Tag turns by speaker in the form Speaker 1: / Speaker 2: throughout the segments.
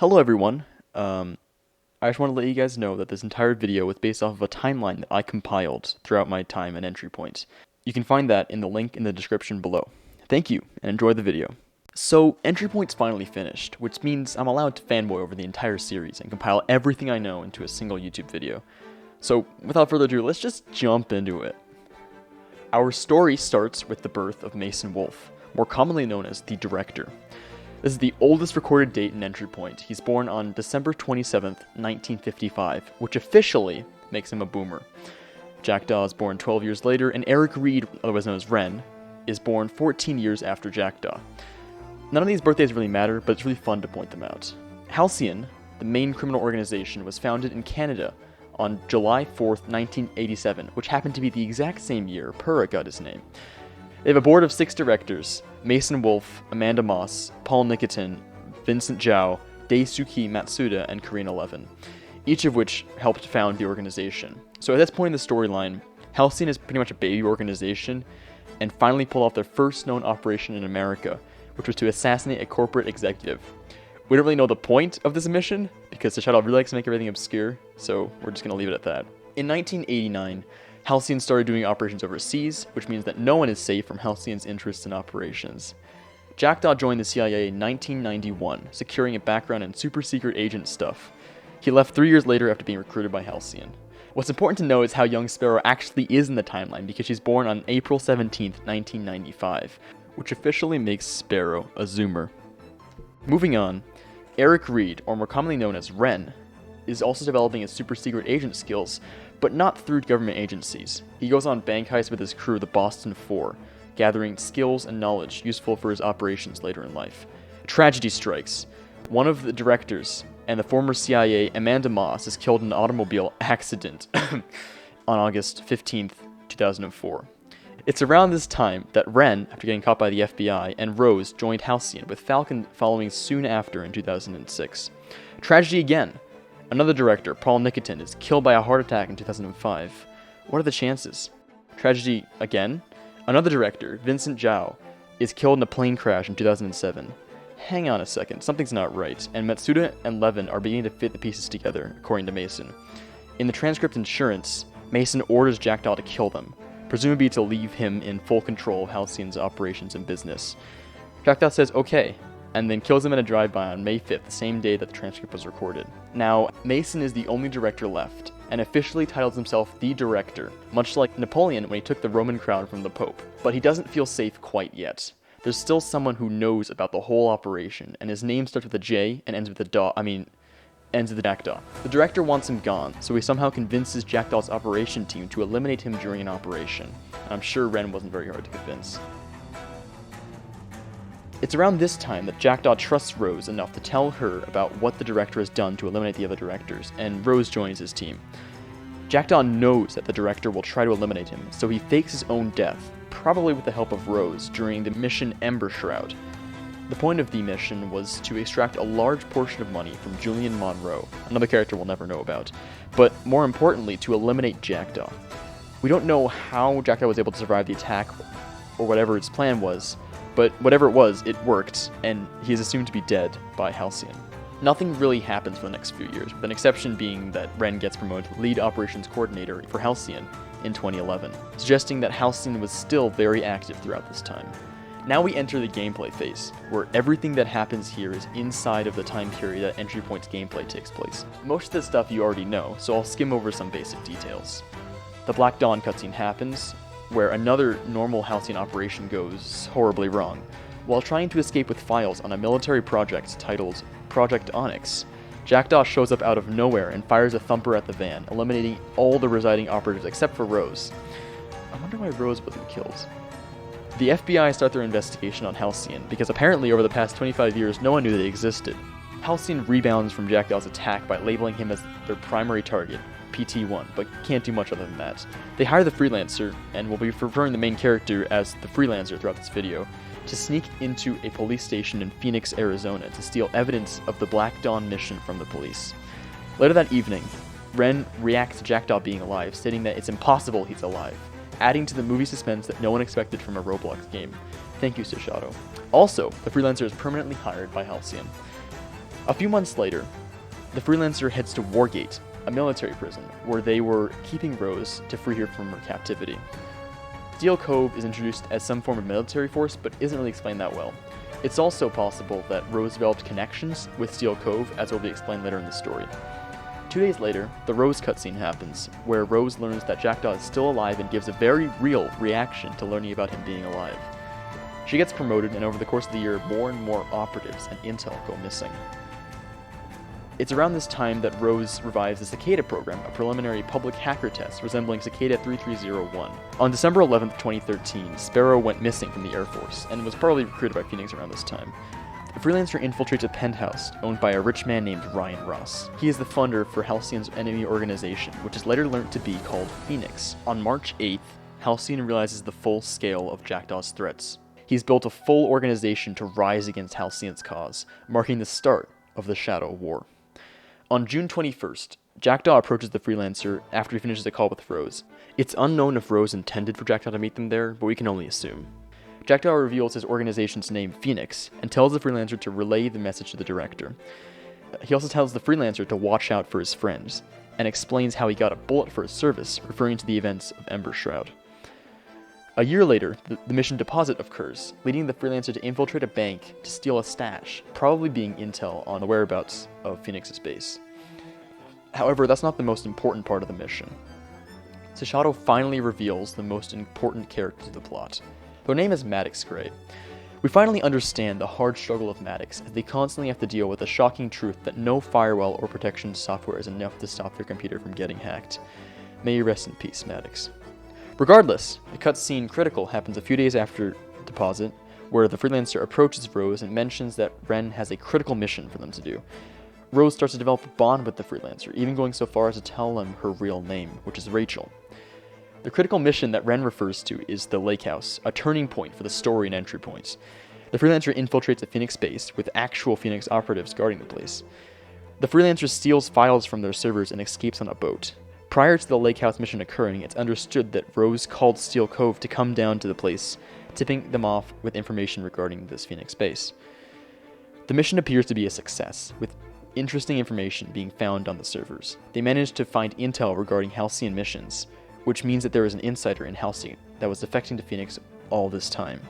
Speaker 1: Hello everyone. I just want to let you guys know that this entire video was based off of a timeline that I compiled throughout my time at Entry Point. You can find that in the link in the description below. Thank you, and enjoy the video. So, Entry Point's finally finished, which means I'm allowed to fanboy over the entire series and compile everything I know into a single YouTube video. So, without further ado, let's just jump into it. Our story starts with the birth of Mason Wolfe, more commonly known as the Director. This is the oldest recorded date in Entry Point. He's born on December 27th, 1955, which officially makes him a boomer. Jackdaw is born 12 years later, and Eric Reed, otherwise known as Ren, is born 14 years after Jackdaw. None of these birthdays really matter, but it's really fun to point them out. Halcyon, the main criminal organization, was founded in Canada on July 4th, 1987, which happened to be the exact same year Purra got his name. They have a board of 6 directors: Mason Wolfe, Amanda Moss, Paul Nikitin, Vincent Zhao, Daisuke Matsuda, and Karina Levin, each of which helped found the organization. So at this point in the storyline, Halcyon is pretty much a baby organization and finally pulled off their first known operation in America, which was to assassinate a corporate executive. We don't really know the point of this mission because the Shadow really likes to make everything obscure, so we're just going to leave it at that. In 1989, Halcyon started doing operations overseas, which means that no one is safe from Halcyon's interests in operations. Jackdaw joined the CIA in 1991, securing a background in super-secret agent stuff. He left 3 years later after being recruited by Halcyon. What's important to know is how young Sparrow actually is in the timeline, because she's born on April 17th, 1995, which officially makes Sparrow a Zoomer. Moving on, Eric Reed, or more commonly known as Ren, is also developing his super-secret agent skills, but not through government agencies. He goes on bank heists with his crew, the Boston Four, gathering skills and knowledge useful for his operations later in life. Tragedy strikes. One of the directors and the former CIA, Amanda Moss, is killed in an automobile accident on August 15th, 2004. It's around this time that Ren, after getting caught by the FBI, and Rose joined Halcyon, with Falcon following soon after in 2006. Tragedy again. Another director, Paul Nikitin, is killed by a heart attack in 2005. What are the chances? Tragedy again? Another director, Vincent Zhao, is killed in a plane crash in 2007. Hang on a second, something's not right, and Matsuda and Levin are beginning to fit the pieces together, according to Mason. In the transcript Insurance, Mason orders Jackdaw to kill them, presumably to leave him in full control of Halcyon's operations and business. Jackdaw says okay, and then kills him in a drive-by on May 5th, the same day that the transcript was recorded. Now, Mason is the only director left, and officially titles himself the Director, much like Napoleon when he took the Roman crown from the Pope. But he doesn't feel safe quite yet. There's still someone who knows about the whole operation, and his name starts with a J and ends with a Jackdaw. The Director wants him gone, so he somehow convinces Jackdaw's operation team to eliminate him during an operation. I'm sure Ren wasn't very hard to convince. It's around this time that Jackdaw trusts Rose enough to tell her about what the Director has done to eliminate the other directors, and Rose joins his team. Jackdaw knows that the Director will try to eliminate him, so he fakes his own death, probably with the help of Rose, during the mission Ember Shroud. The point of the mission was to extract a large portion of money from Julian Monroe, another character we'll never know about, but more importantly, to eliminate Jackdaw. We don't know how Jackdaw was able to survive the attack, or whatever its plan was, but whatever it was, it worked, and he is assumed to be dead by Halcyon. Nothing really happens for the next few years, with an exception being that Ren gets promoted to lead operations coordinator for Halcyon in 2011, suggesting that Halcyon was still very active throughout this time. Now we enter the gameplay phase, where everything that happens here is inside of the time period that Entry Point's gameplay takes place. Most of this stuff you already know, so I'll skim over some basic details. The Black Dawn cutscene happens, where another normal Halcyon operation goes horribly wrong. While trying to escape with files on a military project titled Project Onyx, Jackdaw shows up out of nowhere and fires a thumper at the van, eliminating all the residing operatives except for Rose. I wonder why Rose wasn't killed. The FBI start their investigation on Halcyon, because apparently over the past 25 years no one knew they existed. Halcyon rebounds from Jackdaw's attack by labeling him as their primary target, PT-1, but can't do much other than that. They hire the freelancer, and will be referring the main character as the freelancer throughout this video, to sneak into a police station in Phoenix, Arizona to steal evidence of the Black Dawn mission from the police. Later that evening, Ren reacts to Jackdaw being alive, stating that it's impossible he's alive, adding to the movie suspense that no one expected from a Roblox game. Thank you, Sishato. Also, the freelancer is permanently hired by Halcyon. A few months later, the freelancer heads to Wargate, a military prison, where they were keeping Rose to free her from her captivity. Steel Cove is introduced as some form of military force, but isn't really explained that well. It's also possible that Rose developed connections with Steel Cove, as will be explained later in the story. 2 days later, the Rose cutscene happens, where Rose learns that Jackdaw is still alive and gives a very real reaction to learning about him being alive. She gets promoted, and over the course of the year, more and more operatives and intel go missing. It's around this time that Rose revives the Cicada program, a preliminary public hacker test resembling Cicada 3301. On December 11th, 2013, Sparrow went missing from the Air Force, and was probably recruited by Phoenix around this time. The freelancer infiltrates a penthouse owned by a rich man named Ryan Ross. He is the funder for Halcyon's enemy organization, which is later learned to be called Phoenix. On March 8th, Halcyon realizes the full scale of Jackdaw's threats. He's built a full organization to rise against Halcyon's cause, marking the start of the Shadow War. On June 21st, Jackdaw approaches the freelancer after he finishes a call with Rose. It's unknown if Rose intended for Jackdaw to meet them there, but we can only assume. Jackdaw reveals his organization's name, Phoenix, and tells the freelancer to relay the message to the director. He also tells the freelancer to watch out for his friends, and explains how he got a bullet for his service, referring to the events of Ember Shroud. A year later, the mission Deposit occurs, leading the freelancer to infiltrate a bank to steal a stash, probably being intel on the whereabouts of Phoenix's base. However, that's not the most important part of the mission. Sashato finally reveals the most important character of the plot. Their name is Maddox Gray. We finally understand the hard struggle of Maddox, as they constantly have to deal with the shocking truth that no firewall or protection software is enough to stop their computer from getting hacked. May you rest in peace, Maddox. Regardless, a cutscene critical happens a few days after Deposit, where the freelancer approaches Rose and mentions that Ren has a critical mission for them to do. Rose starts to develop a bond with the freelancer, even going so far as to tell him her real name, which is Rachel. The critical mission that Ren refers to is the Lakehouse, a turning point for the story and entry points. The freelancer infiltrates a Phoenix base, with actual Phoenix operatives guarding the place. The freelancer steals files from their servers and escapes on a boat. Prior to the Lakehouse mission occurring, it's understood that Rose called Steel Cove to come down to the place, tipping them off with information regarding this Phoenix base. The mission appears to be a success, with interesting information being found on the servers. They managed to find intel regarding Halcyon missions, which means that there is an insider in Halcyon that was defecting to Phoenix all this time.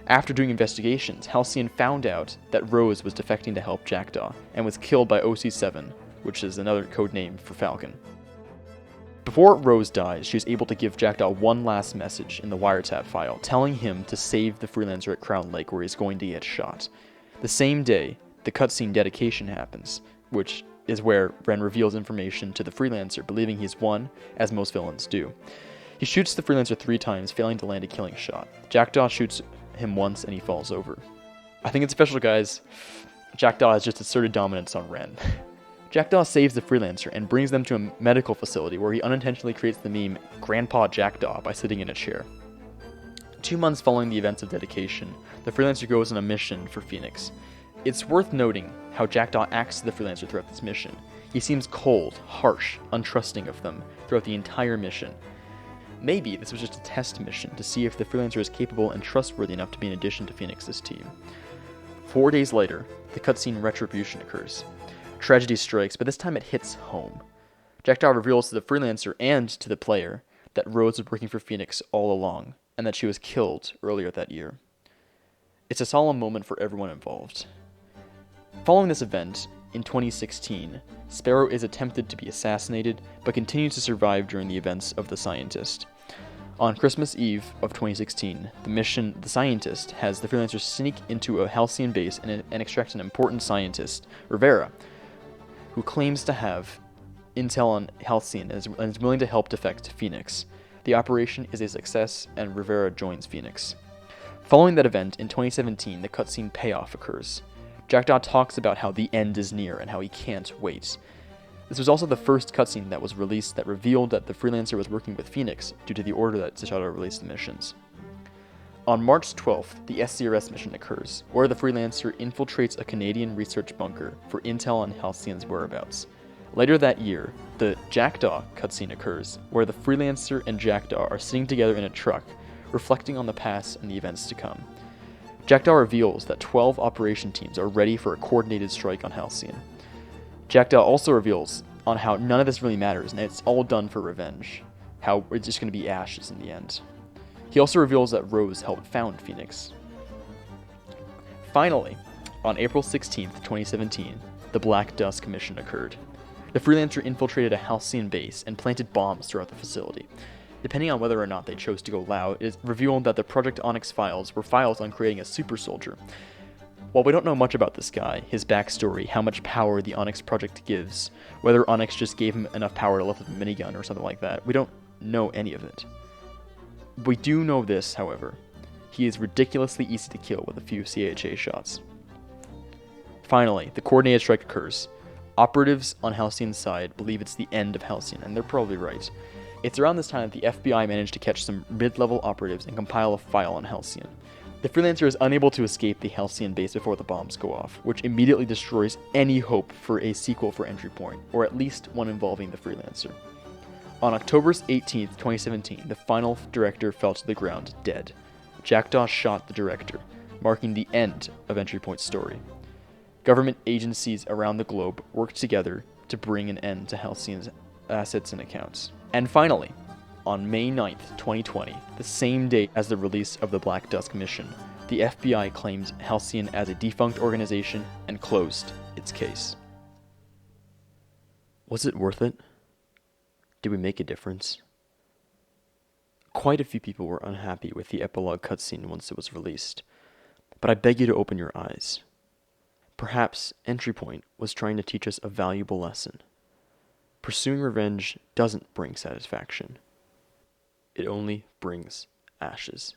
Speaker 1: After doing investigations, Halcyon found out that Rose was defecting to help Jackdaw, and was killed by OC7, which is another code name for Falcon. Before Rose dies, she is able to give Jackdaw one last message in the wiretap file, telling him to save the freelancer at Crown Lake, where he's going to get shot. The same day, the cutscene dedication happens, which is where Ren reveals information to the freelancer, believing he's won, as most villains do. He shoots the freelancer 3 times, failing to land a killing shot. Jackdaw shoots him once and he falls over. I think it's special, guys. Jackdaw has just asserted dominance on Ren. Jackdaw saves the freelancer and brings them to a medical facility where he unintentionally creates the meme Grandpa Jackdaw by sitting in a chair. 2 months following the events of dedication, the freelancer goes on a mission for Phoenix. It's worth noting how Jackdaw acts to the freelancer throughout this mission. He seems cold, harsh, untrusting of them throughout the entire mission. Maybe this was just a test mission to see if the freelancer is capable and trustworthy enough to be an addition to Phoenix's team. 4 days later, the cutscene Retribution occurs. Tragedy strikes, but this time it hits home. Jackdaw reveals to the freelancer and to the player that Rose was working for Phoenix all along, and that she was killed earlier that year. It's a solemn moment for everyone involved. Following this event, in 2016, Sparrow is attempted to be assassinated, but continues to survive during the events of The Scientist. On Christmas Eve of 2016, the mission The Scientist has the freelancer sneak into a Halcyon base and extract an important scientist, Rivera, who claims to have intel on Halcyon and is willing to help defect to Phoenix. The operation is a success, and Rivera joins Phoenix. Following that event, in 2017, the cutscene payoff occurs. Jackdaw talks about how the end is near and how he can't wait. This was also the first cutscene that was released that revealed that the freelancer was working with Phoenix due to the order that Sashato released the missions. On March 12th, the SCRS mission occurs, where the freelancer infiltrates a Canadian research bunker for intel on Halcyon's whereabouts. Later that year, the Jackdaw cutscene occurs, where the freelancer and Jackdaw are sitting together in a truck, reflecting on the past and the events to come. Jackdaw reveals that 12 operation teams are ready for a coordinated strike on Halcyon. Jackdaw also reveals on how none of this really matters and it's all done for revenge, how it's just going to be ashes in the end. He also reveals that Rose helped found Phoenix. Finally, on April 16th, 2017, the Black Dusk mission occurred. The freelancer infiltrated a Halcyon base and planted bombs throughout the facility. Depending on whether or not they chose to go loud, it is revealed that the Project Onyx files were files on creating a super soldier. While we don't know much about this guy, his backstory, how much power the Onyx project gives, whether Onyx just gave him enough power to lift a minigun or something like that, we don't know any of it. We do know this, however. He is ridiculously easy to kill with a few CHA shots. Finally, the coordinated strike occurs. Operatives on Halcyon's side believe it's the end of Halcyon, and they're probably right. It's around this time that the FBI managed to catch some mid-level operatives and compile a file on Halcyon. The freelancer is unable to escape the Halcyon base before the bombs go off, which immediately destroys any hope for a sequel for Entry Point, or at least one involving the freelancer. On October 18th, 2017, the final director fell to the ground dead. Jackdaw shot the director, marking the end of Entry Point's story. Government agencies around the globe worked together to bring an end to Halcyon's assets and accounts. And finally, on May 9th, 2020, the same day as the release of the Black Dusk mission, the FBI claimed Halcyon as a defunct organization and closed its case. Was it worth it? Did we make a difference? Quite a few people were unhappy with the epilogue cutscene once it was released, but I beg you to open your eyes. Perhaps Entry Point was trying to teach us a valuable lesson. Pursuing revenge doesn't bring satisfaction. It only brings ashes.